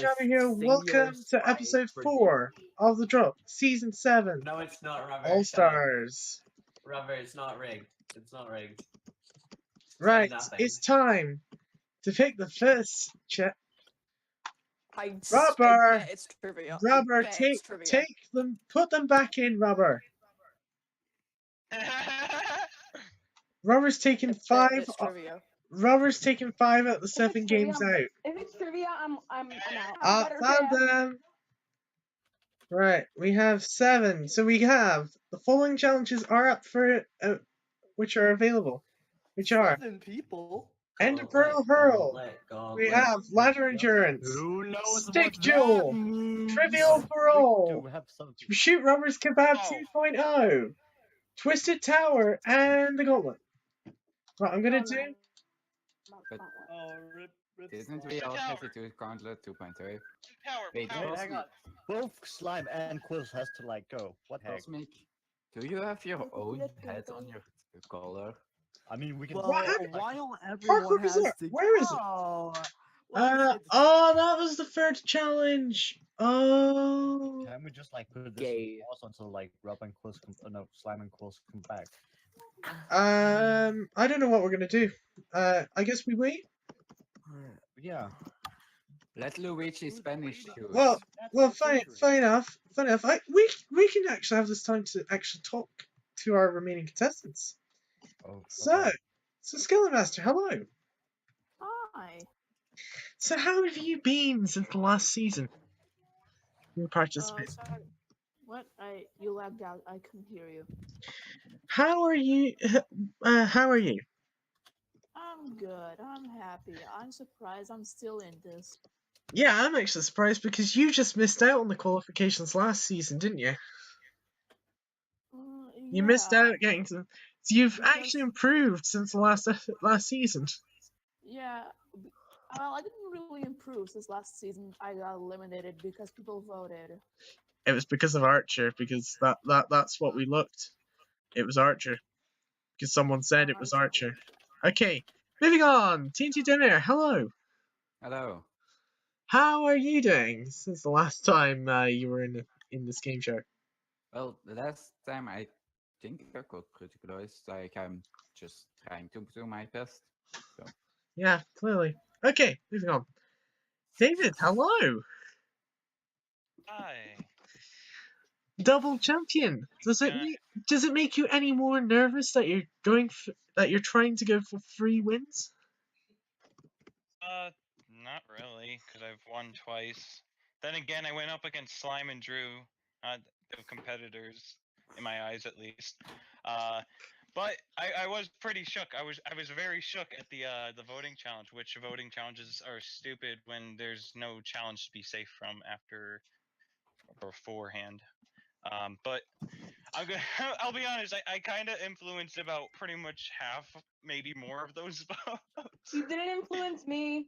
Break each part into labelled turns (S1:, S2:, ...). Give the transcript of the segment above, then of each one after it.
S1: Shabby here. Welcome to episode 4 of the Drop, season 7.
S2: No, it's not, Rubber.
S1: All Stars.
S2: Rubber, it's not rigged. It's not rigged.
S1: Right,
S2: nothing.
S1: it's time to pick the first Rubber,
S3: bet it's trivia.
S1: Rubber, take them, put them back in, Rubber. Rubber's taking 5. Rubber's taking 5 out of the 7 games out.
S4: If it's trivia, I'm out.
S1: I found them. Right, we have 7. So we have the following challenges are up for which are available, which are
S3: 7 people.
S1: Ender Pearl Hurl. We have Ladder Endurance, Stick Duel, Trivial Parole, Shoot Rubbers Kebab 2.0, Twisted Tower, and the Gauntlet. What I'm gonna do?
S5: Didn't we also do Gauntlet 2.0? Wait,
S3: hang on. Both Slime and Quiz has to like go. What the heck?
S5: Cosmic, do you have your own head on your collar?
S3: I mean, we can.
S1: Well,
S6: while everyone has to
S1: Where is it? Oh, that was the third challenge. Oh.
S3: Can we just like put this pause until like Rob and Quiz no, Slime and Quiz come back?
S1: I don't know what we're gonna do. I guess we wait.
S3: Yeah.
S5: Let Luigi Spanish do it.
S1: Well, fine enough. We can actually have this time to actually talk to our remaining contestants.
S3: Oh,
S1: so Skeleton Master, hello.
S4: Hi.
S1: So how have you been since the last season? You participated.
S4: What? You lagged out. I couldn't hear you.
S1: How are you? How are you?
S4: I'm good. I'm happy. I'm surprised I'm still in this.
S1: Yeah, I'm actually surprised because you just missed out on the qualifications last season, didn't you? You missed out getting to. So you've actually improved since the last season.
S4: Yeah. Well, I didn't really improve since last season. I got eliminated because people voted.
S1: It was because of Archer, because that's what we looked. It was Archer. Because someone said it was Archer. Okay, moving on. TNT Dinner, hello.
S5: Hello.
S1: How are you doing since the last time you were in this game show?
S5: Well, the last time I think I got pretty close. Like I'm just trying to do my best. So.
S1: Yeah, clearly. Okay, moving on. David, hello.
S7: Hi.
S1: Double champion. Does it make you any more nervous that you're trying to go for 3 wins?
S7: Not really, because I've won twice. Then again, I went up against Slime and Drew, not the competitors, in my eyes at least. But I was pretty shook. I was very shook at the voting challenge, which voting challenges are stupid when there's no challenge to be safe from after or beforehand. But I'll be honest, I kind of influenced about pretty much half, maybe more of those votes.
S4: You didn't influence me.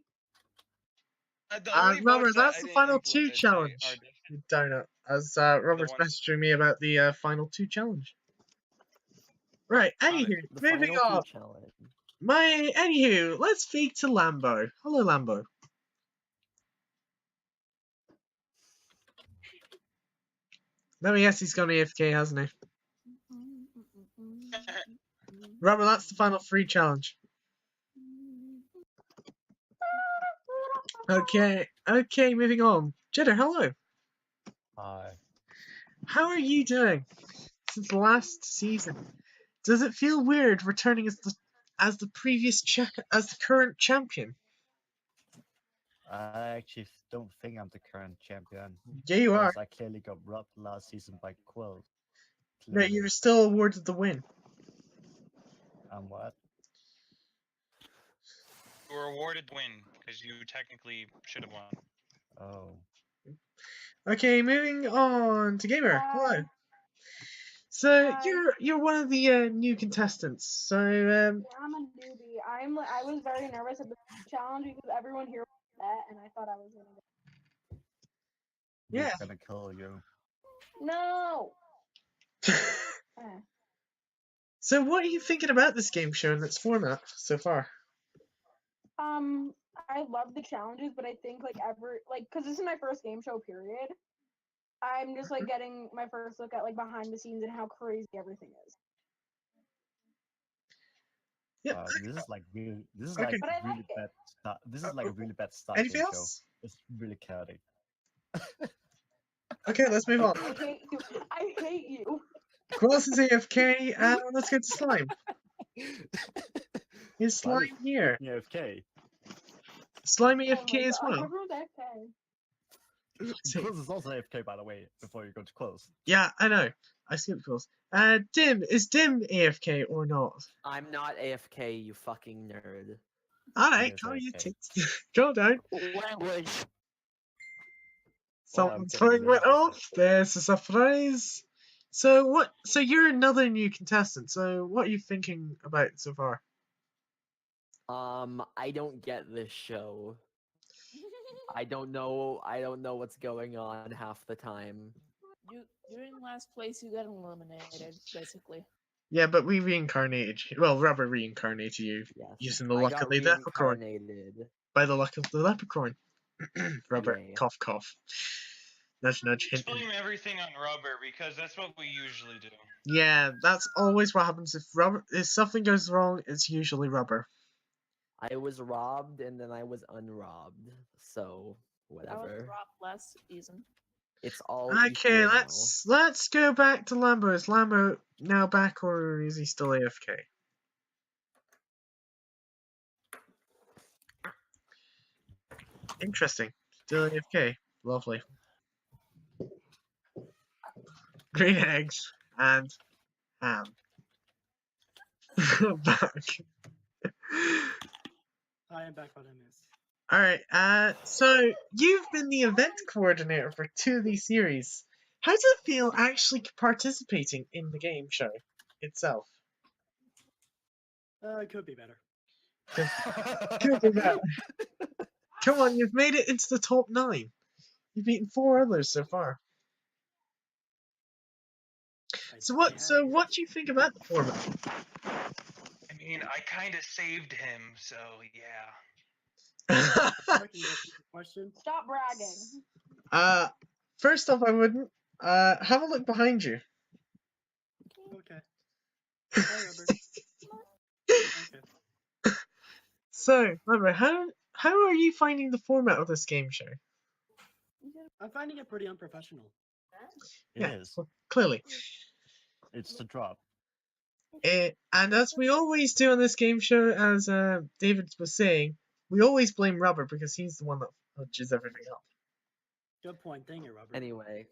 S1: Robert, that's the final 2 challenge. Donut, as Robert's messaging me about the final 2 challenge. Right, anywho, moving on. Anywho, let's speak to Lambo. Hello, Lambo. Let me guess, he's gone AFK, hasn't he? Robert, that's the final 3 challenge. Okay, moving on. Jitter, hello.
S3: Hi.
S1: How are you doing since the last season? Does it feel weird returning as the current champion?
S3: I actually don't think I'm the current champion.
S1: Yeah, you are.
S3: I clearly got robbed last season by Quill.
S1: No, you're still awarded the win.
S3: What?
S7: You were awarded win because you technically should have won.
S3: Oh.
S1: Okay, moving on to Gamer. Hello. So you're one of the new contestants. So
S4: yeah, I'm a newbie. I was very nervous at the challenge because everyone here was that, and I thought I was gonna get.
S1: Yeah.
S3: I'm gonna kill you.
S4: No.
S1: So what are you thinking about this game show and its format so far?
S4: I love the challenges, but I think because this is my first game show period, I'm just like getting my first look at like behind the scenes and how crazy everything is.
S1: Yeah.
S3: This is like really, this is
S1: Okay.
S3: like
S4: But I
S3: really
S4: like it.
S3: bad. This is like a really bad start
S1: Anything
S3: to the show.
S1: else?
S3: It's really chaotic.
S1: Okay, let's move on.
S4: I hate you. I hate you.
S1: Quills is AFK, and let's get to Slime. Is
S3: Slime
S1: Slime here?
S3: AFK.
S1: Slime
S4: Oh my
S1: AFK as
S4: God,
S1: well.
S4: everyone's AFK.
S1: See.
S3: Close is also AFK, by the way. Before you go to close.
S1: Yeah, I know. I skipped Quills. Dim, is Dim AFK or not?
S8: I'm not AFK, you fucking nerd.
S1: Alright,
S3: Yes,
S1: calm your
S3: AFK.
S1: tits. Go down.
S8: Language.
S1: Someone's
S3: getting
S1: phone went
S3: really
S1: off. There's a surprise. So what? So you're another new contestant. So what are you thinking about so far?
S8: I don't get this show. I don't know what's going on half the time.
S6: You're in last place. You got eliminated, basically.
S1: Yeah, but we reincarnated you. Well, Rubber reincarnated you
S8: Yes.
S1: using the
S8: I
S1: luck
S8: got
S1: of the leprechaun.
S8: reincarnated.
S1: By the luck of the leprechaun. Rubber,
S8: Yay.
S1: cough, cough. Nudge, nudge, hint,
S7: Just
S1: hint.
S7: blame everything on rubber because that's what we usually do.
S1: Yeah, that's always what happens if something goes wrong. It's usually Rubber.
S8: I was robbed and then I was unrobbed. So
S6: I was
S8: whatever.
S6: dropped last season.
S8: It's all
S1: Okay,
S8: equal
S1: let's go back to Lambo. Is Lambo now back or is he still AFK? Interesting. Still AFK. Lovely. Green eggs and ham. Back.
S9: I am back, what I missed.
S1: Alright, so you've been the event coordinator for 2 of these series. How does it feel actually participating in the game show itself?
S9: It could be better.
S1: Could be better. Come on, you've made it into the top 9. You've beaten 4 others so far. So what do you think about the format?
S7: I mean, I kind of saved him, so yeah.
S9: Question.
S4: Stop bragging.
S1: First off, I wouldn't. Have a look behind you.
S9: Okay. Hi, Rubber. Okay.
S1: So, remember, how are you finding the format of this game show?
S9: I'm finding it pretty unprofessional.
S3: It
S1: Yeah,
S3: is.
S1: well, clearly.
S3: It's the drop.
S1: And as we always do on this game show, as David was saying, we always blame Rubber because he's the one that fudges everything up.
S9: Good point. Thank you, Rubber.
S8: Anyway.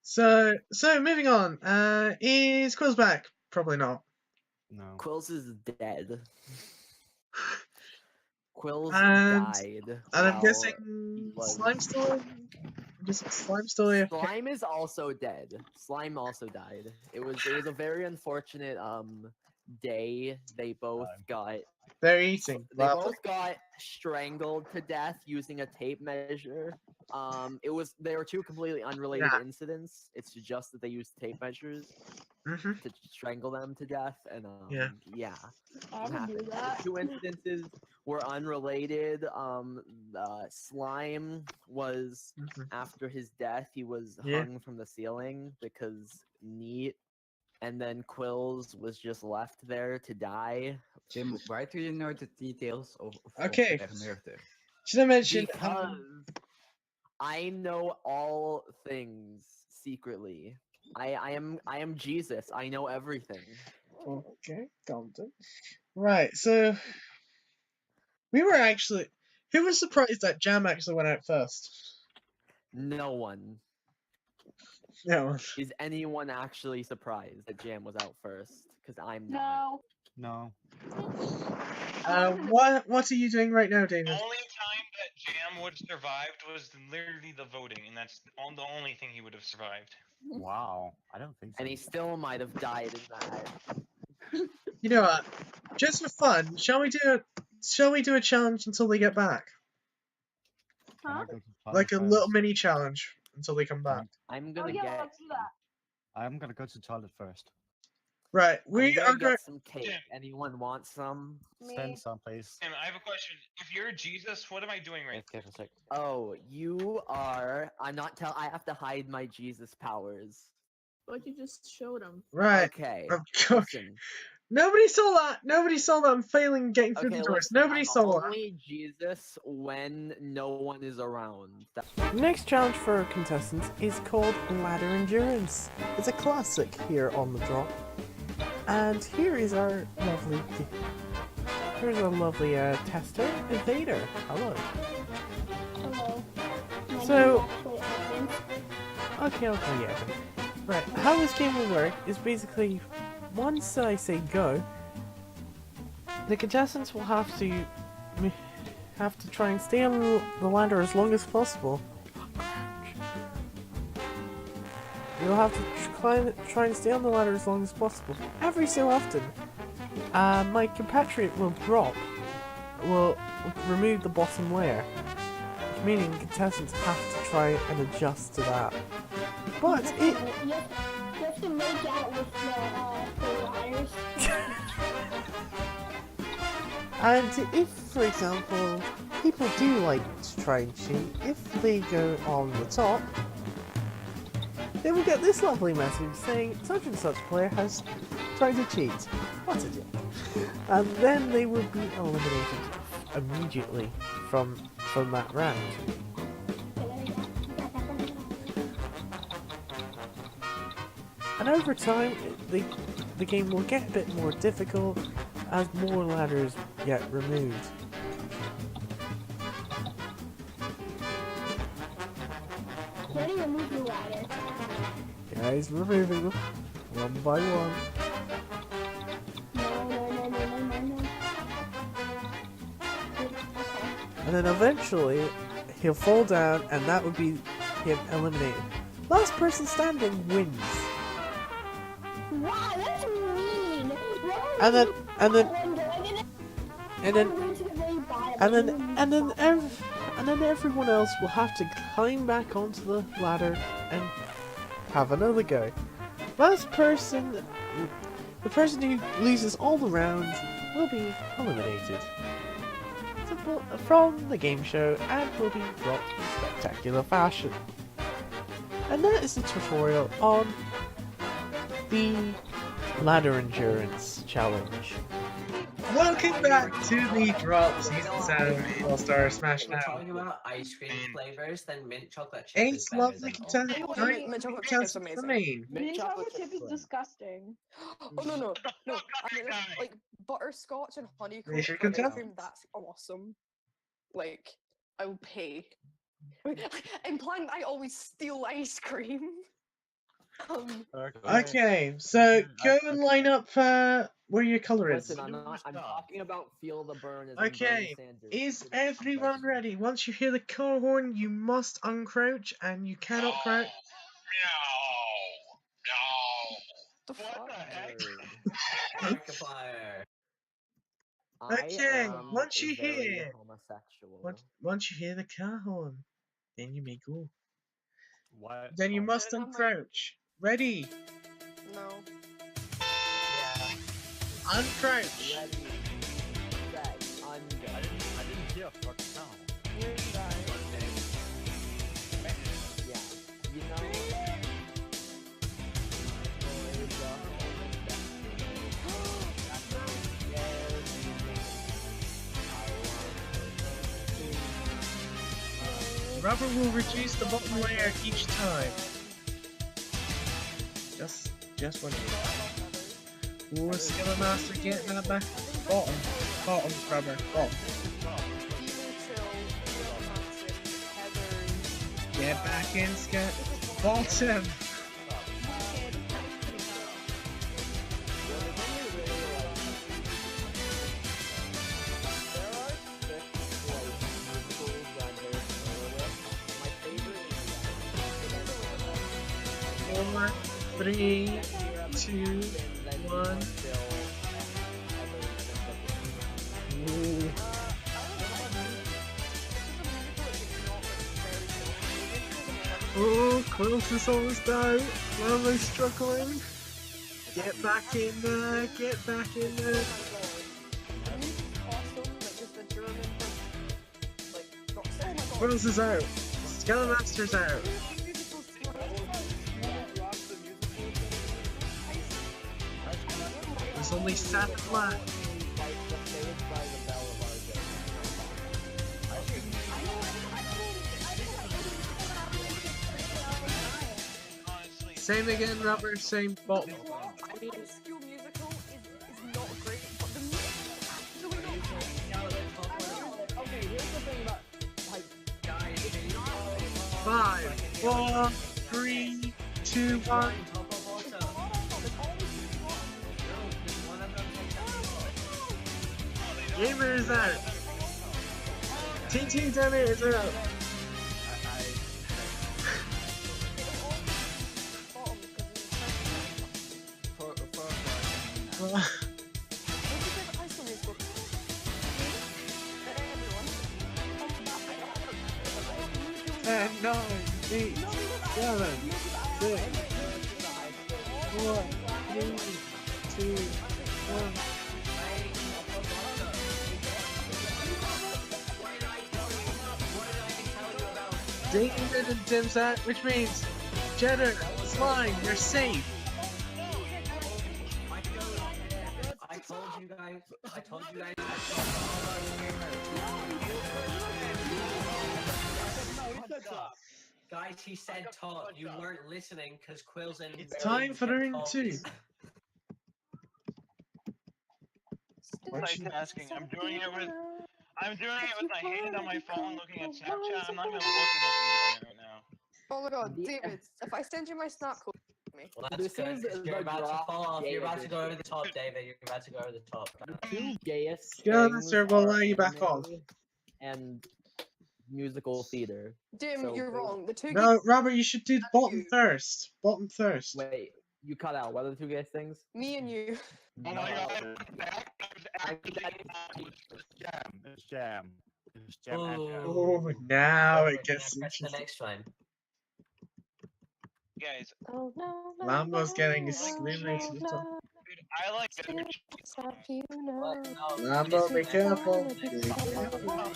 S1: So moving on. Is Quills back? Probably not.
S3: No.
S8: Quills is dead. Quills
S1: And
S8: died.
S1: And I'm
S8: while
S1: guessing
S8: he was-
S1: Slime's still. I'm guessing Slime's still AFK.
S8: Slime is also dead. Slime also died. It was a very unfortunate day. They both got
S1: They're eating.
S8: they
S1: Lovely.
S8: both got strangled to death using a tape measure. They were 2 completely unrelated
S1: Yeah.
S8: incidents. It's just that they used tape measures
S1: Mhm.
S8: to strangle them to death, and
S1: Yeah.
S8: yeah.
S4: I
S8: What
S4: would do
S8: happened. The
S4: that.
S8: 2 incidences were unrelated. Slime was
S1: Mhm.
S8: after his death. He was
S1: Yeah.
S8: hung from the ceiling because neat, and then Quills was just left there to die.
S5: Jim, why do you know the details of
S1: Okay.
S5: their murder?
S1: Should I mention?
S8: Because I know all things secretly. I am Jesus. I know everything.
S1: Okay, calm down. Right, so we were actually. Who was surprised that Jam actually went out first?
S8: No one.
S1: No.
S8: Is anyone actually surprised that Jam was out first? Because I'm not.
S4: No.
S3: No.
S1: What are you doing right now,
S7: The
S1: David?
S7: only time that Jam would have survived was literally the voting, and that's the only thing he would have survived.
S3: Wow. I don't think so.
S8: And he still might have died in that.
S1: You know what? Just for fun, shall we do a challenge until they get back?
S3: Can I
S4: Huh?
S3: go to the
S1: Like a
S3: toilet
S1: little
S3: first?
S1: mini challenge until they come back.
S8: I'm
S4: Oh
S8: gonna
S4: yeah,
S8: get.
S4: let's do that.
S3: I'm gonna go to the toilet first.
S1: Right,
S8: I'm
S1: we
S8: gonna
S1: are going.
S8: get some cake. Anyone want some?
S3: Send someplace.
S7: Sam, I have a question. If you're Jesus, what am I doing right
S3: Okay, for a sec.
S8: Oh, you are. I'm not tell. I have to hide my Jesus powers.
S6: But you just showed him.
S1: Right.
S8: Okay.
S1: Okay.
S8: Listen.
S1: Nobody saw that. Nobody saw that. I'm failing getting through
S8: Okay,
S1: the doors.
S8: listen.
S1: Nobody
S8: I'm
S1: saw that.
S8: only Jesus when no one is around.
S10: Next challenge for our contestants is called Ladder Endurance. It's a classic here on the drop. And here's our lovely tester, Evader. Hello.
S11: Hello. My
S10: So-
S11: name is actually Evans.
S10: Okay, yeah. Right, how this game will work is basically, once I say go, the contestants will have to try and stay on the ladder as long as possible. You'll have to try and stay on the ladder as long as possible. Every so often, my compatriot will will remove the bottom layer, meaning contestants have to try and adjust to that. But
S11: You have to make out with the wires.
S10: And if, for example, people do like to try and cheat, if they go on the top, they will get this lovely message saying such and such player has tried to cheat. What a dick. And then they will be eliminated immediately from that round. And over time, the game will get a bit more difficult as more ladders get removed.
S11: Ready to remove the ladder.
S10: Guys, removing them one by one.
S11: No.
S10: And then eventually, he'll fall down, and that would be him eliminated. Last person standing wins.
S11: Wow, that's mean.
S10: And then everyone else will have to climb back onto the ladder and have another go. The person who loses all the rounds will be eliminated from the game show and will be dropped in spectacular fashion. And that is the tutorial on the Ladder Endurance Challenge.
S1: Welcome back to the Drop Season 7 All-Star Smash
S2: We're
S1: Now.
S2: talking about ice cream flavors, then mint chocolate chip
S1: Eight
S2: is better
S1: lovely
S2: than
S1: contestants.
S6: all.
S1: Nine
S6: Mint chocolate chip is
S1: contestants
S6: amazing.
S1: remain.
S4: Mint chocolate chip is disgusting.
S6: Oh no. I mean, like butterscotch and honeycomb
S1: They should
S6: for ice
S1: contest.
S6: cream. That's awesome. Like, I will pay. Implying I always steal ice cream.
S1: Okay, so go and line up where your colour is.
S8: Listen, I'm talking about feel the burn as in
S1: Okay,
S8: Bernie Sanders.
S1: is everyone ready? Once you hear the car horn, you must uncrouch and you cannot crouch.
S6: The fuck?
S2: Markiplier.
S1: Okay,
S8: I am
S1: once you
S8: very
S1: hear-
S8: homosexual.
S1: Once you hear the car horn, then you may go.
S3: What?
S1: Then you must
S6: I'm like-
S1: uncrouch. Ready?
S6: No.
S2: Yeah.
S1: Uncrouch.
S8: Ready, set, undo.
S3: I didn't hear a fucking sound.
S6: Where did I?
S8: Yeah, you know.
S1: Rubber will reduce the bottom layer each time. Just one. Oh, Skiller Master getting that back. Bottom rubber. Bottom. Get back in, Skit. Bottom. Four, 3, 2, 1. Ooh. Oh, close is almost out. Why am I struggling? Get back in there, get back in there. Quills is out. Skellamaster's out. There's only 7 left. Same again, Rubber, same bottom.
S6: I mean, School Musical is not great, but the music is actually not.
S8: Okay, here's the thing about like guys.
S1: 5, 4, 3, 2, 1. Gamer is out. TT Demi is out. And 9, 8, 7, 6, 4, 3, 2, 1. David and Tim's out, which means Jeddah, Slime, you're safe.
S2: I told you guys. Guys, he said top. You weren't listening because Quill's in.
S1: It's time for round 2.
S7: Multitasking. I'm doing it with my hand on my phone, looking at Snapchat. I'm not even looking at it right now.
S6: Oh my god, David, if I send you my snap code, me.
S2: Well, that's good. You're about to fall off. You're about to go over the top, David. You're about to go over the top.
S8: Two gayest
S1: Skellamaster will allow you back on.
S8: And musical theater.
S6: Dim,
S8: So
S6: you're
S8: they-
S6: wrong. The two
S1: No, Robert, you should do bottom first. Bottom first.
S8: Wait, you cut out. What are the two gayest things?
S6: me and you.
S7: Oh my god.
S3: It's jam. It's jam.
S1: Oh, now it gets
S2: That's the
S1: interesting.
S2: next one.
S7: Guys,
S1: Lambo's getting extremely to the top.
S7: dude, I like
S1: Lambo, be careful. Be careful.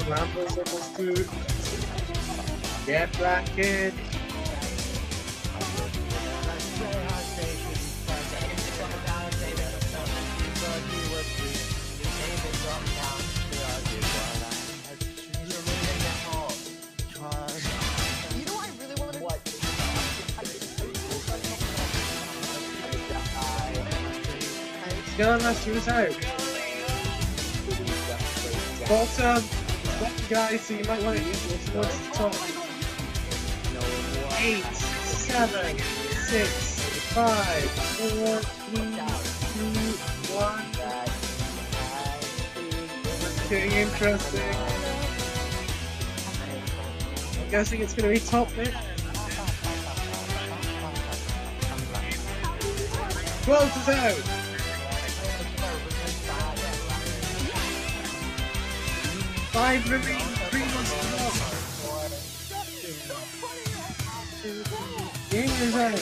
S1: Lambo's supposed to get back in.
S6: You know what I really wanted? What?
S1: Skellamaster is out. Bottom, guys, so you might want to eat towards the top. 8, 7, 6, 5, 4, 3, 2, 1. It's getting interesting. I'm guessing it's going to be top there. Quills is out. Five remaining, 3 months to go. Gamer's out.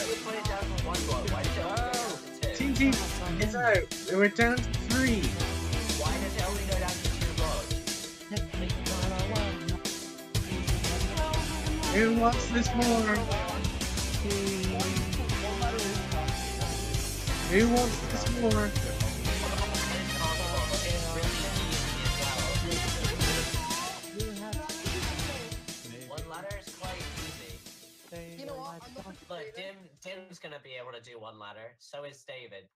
S1: Team Team is out. We're down to 3.
S2: Why does it only go down to 2 votes?
S1: Who wants this more? Who wants this more?
S2: One ladder is quite easy.
S6: You know what?
S2: Look, Dim's gonna be able to do one ladder. So is David.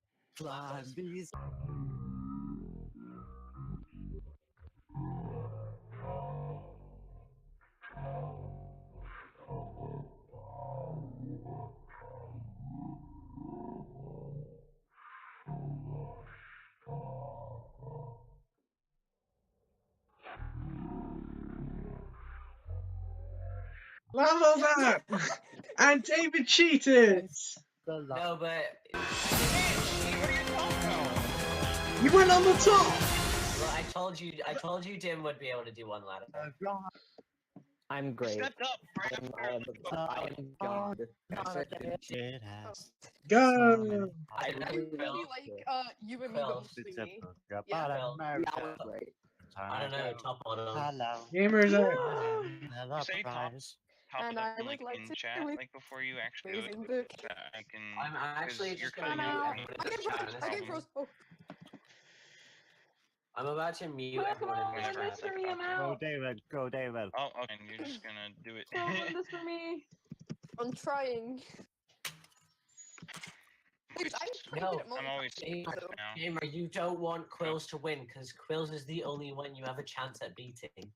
S1: Lambo's out! And David cheated!
S2: No, but
S1: You went on the top!
S2: Look, I told you Dim would be able to do one ladder.
S8: I'm great.
S7: Stepped up right
S8: I am God.
S1: Go!
S2: I
S6: I really like you and me ghosting me. Yeah.
S8: That was great.
S2: I don't know, top model.
S3: Hello.
S1: Gamers out.
S3: Hello,
S7: You say top
S6: And
S7: it up
S6: I
S7: like
S6: would like
S7: in
S6: to
S7: chat,
S6: with
S7: like before you actually do it.
S6: amazing book.
S7: So I can.
S2: I'm actually
S7: 'cause you're
S2: just gonna
S7: cutting
S2: mute
S7: out
S2: everyone
S7: any
S2: in the chat.
S6: I get frozen. Oh.
S2: I'm about to mute
S4: Come
S2: everyone
S4: on,
S2: in the
S4: win this
S2: chat.
S4: for me, I'm
S3: Go,
S4: out.
S3: David. Go, David.
S7: Oh, okay. And you're just gonna do it.
S4: Come on, win this for me.
S6: I'm trying. Dude, I'm pretty good at
S7: I'm always
S2: Gamer,
S6: so.
S2: Gamer, you don't want Quills to win because Quills is the only one you have a chance at beating.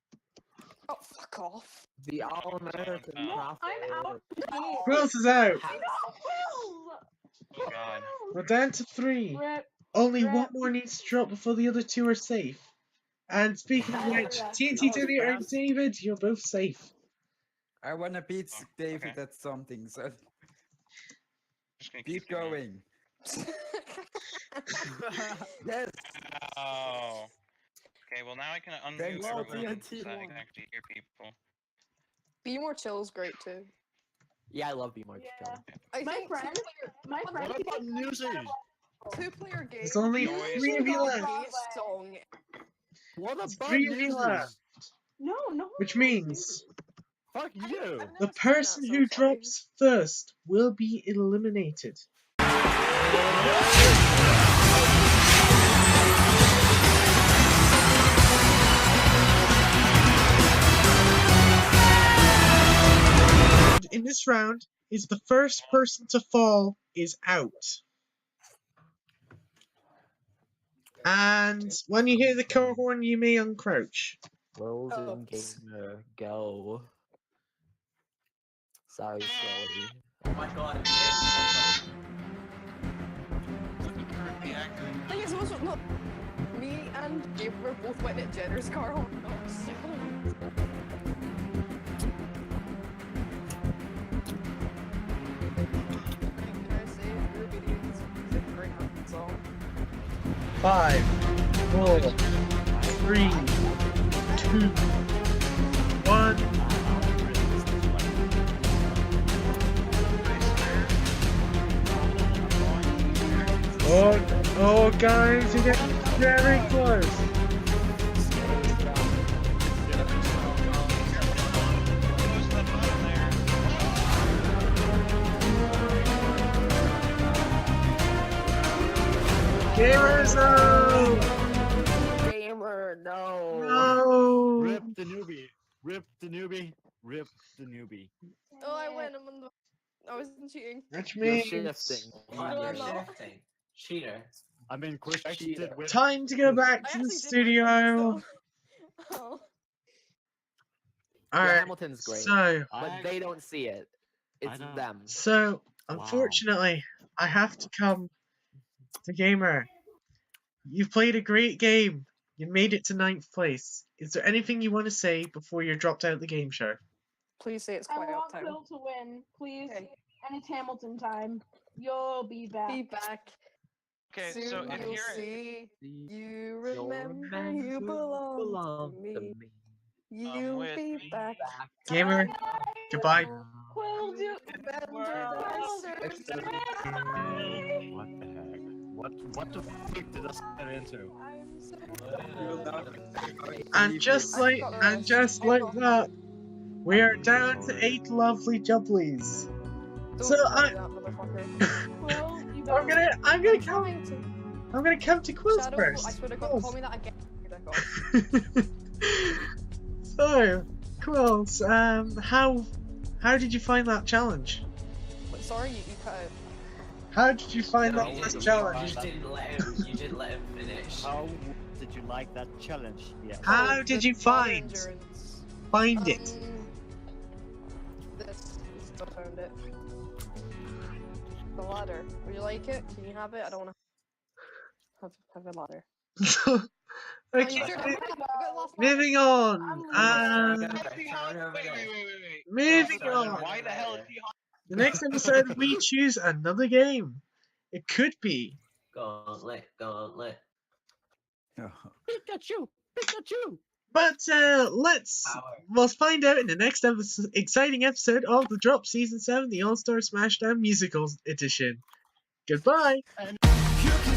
S6: Oh, fuck off.
S8: The All-American
S4: No, I'm out.
S1: Quills is out.
S4: No, Quills!
S7: Oh god.
S1: We're down to 3.
S4: Rip.
S1: Only
S4: Rip.
S1: one more needs to drop before the other 2 are safe. And speaking of which, TNT Junior and David, you're both safe.
S5: I wanna beat David
S7: okay.
S5: at something, so
S7: Just gonna
S5: keep
S7: doing it.
S5: going.
S8: Yes.
S7: Oh. Okay, well now I can unmute
S5: Thanks,
S7: everyone
S5: TNT
S7: so I
S5: won.
S7: can actually hear people.
S6: Be More Chill's great too.
S8: Yeah, I love Be More
S4: Yeah.
S8: Chill.
S6: I
S4: My
S6: think
S4: friend, my friend.
S3: What about music?
S6: two-player game.
S1: There's only
S7: Noise.
S1: 3 of you
S6: Song
S1: left.
S6: gayest song.
S3: What
S1: There's
S3: about
S1: 3 of you
S3: music?
S1: left.
S4: No, no.
S1: Which means
S3: Fuck you.
S6: I've
S1: the
S6: never seen
S1: person
S6: that, so
S1: who
S6: sorry.
S1: drops first will be eliminated. In this round is the first person to fall is out. And when you hear the car horn, you may uncrouch.
S8: World
S6: Oh.
S8: and Gamer, go. Sorry, Scully.
S2: Oh my god.
S6: Thing is, also, look, me and Gabriel both went at Jenner's car home. Oh, so Can I say your videos is a great song?
S1: 5, 4, 3, 2, 1. Oh, guys, you're getting very close. Gamers out!
S8: Gamer, no.
S1: No!
S3: Rip the newbie. Rip the newbie. Rip the newbie.
S6: Oh, I win. I'm on the. I wasn't cheating.
S1: Which
S8: You're
S1: means
S8: shifting.
S2: What? You're
S6: No.
S2: shifting. Cheater.
S3: I mean, Chris actually did win.
S1: time to go back
S6: I
S1: to the
S6: actually did win,
S1: studio.
S6: but still. Oh.
S8: Yeah,
S1: Alright,
S8: Hamilton's great.
S1: so
S8: But they don't see it. It's
S3: know.
S8: them.
S1: unfortunately, I have to come to Gamer. You've played a great game. You made it to 9th place. Is there anything you want to say before you're dropped out of the game show?
S6: Please say it's
S4: I
S6: quiet
S4: want
S6: time.
S4: Phil to win, please.
S6: Okay.
S4: And it's Hamilton time. You'll be back.
S6: Be back.
S7: Okay,
S6: Soon
S7: so if
S6: you'll
S7: you're
S6: see. You remember you belong to me. You'll
S7: with
S6: be
S7: me.
S6: back.
S1: Gamer, goodbye.
S4: Quill do.
S6: Remember that certain night.
S3: What the heck? What the fuck did I get into?
S6: I'm so
S1: And just like that, we are down to 8 lovely jubblies.
S6: Don't
S1: So
S6: tell me that, motherfucker.
S4: Quill, you
S1: I'm
S4: better.
S1: gonna come to Quills
S6: Shadow,
S1: first.
S6: I swear to God,
S1: Quills.
S6: call me that again. You dick off.
S1: So, Quills, how did you find that challenge?
S6: Wait, sorry, you cut out.
S1: How did you find that
S2: You
S1: first
S2: just
S1: challenge?
S2: didn't let him. You didn't let him finish.
S3: How did you like that challenge? Yeah.
S1: How did you find it?
S6: This. I found it. The ladder. Would you like it? Can you have it? I don't want to have a ladder.
S1: Okay, moving on. Moving on.
S7: Why the hell is he
S1: The next episode, we choose another game. It could be
S2: Gauntlet, gauntlet.
S6: Pikachu! Pikachu!
S1: But we'll find out in the next exciting episode of the Drop Season 7, the All-Star Smashdown Musical Edition. Goodbye!
S12: You can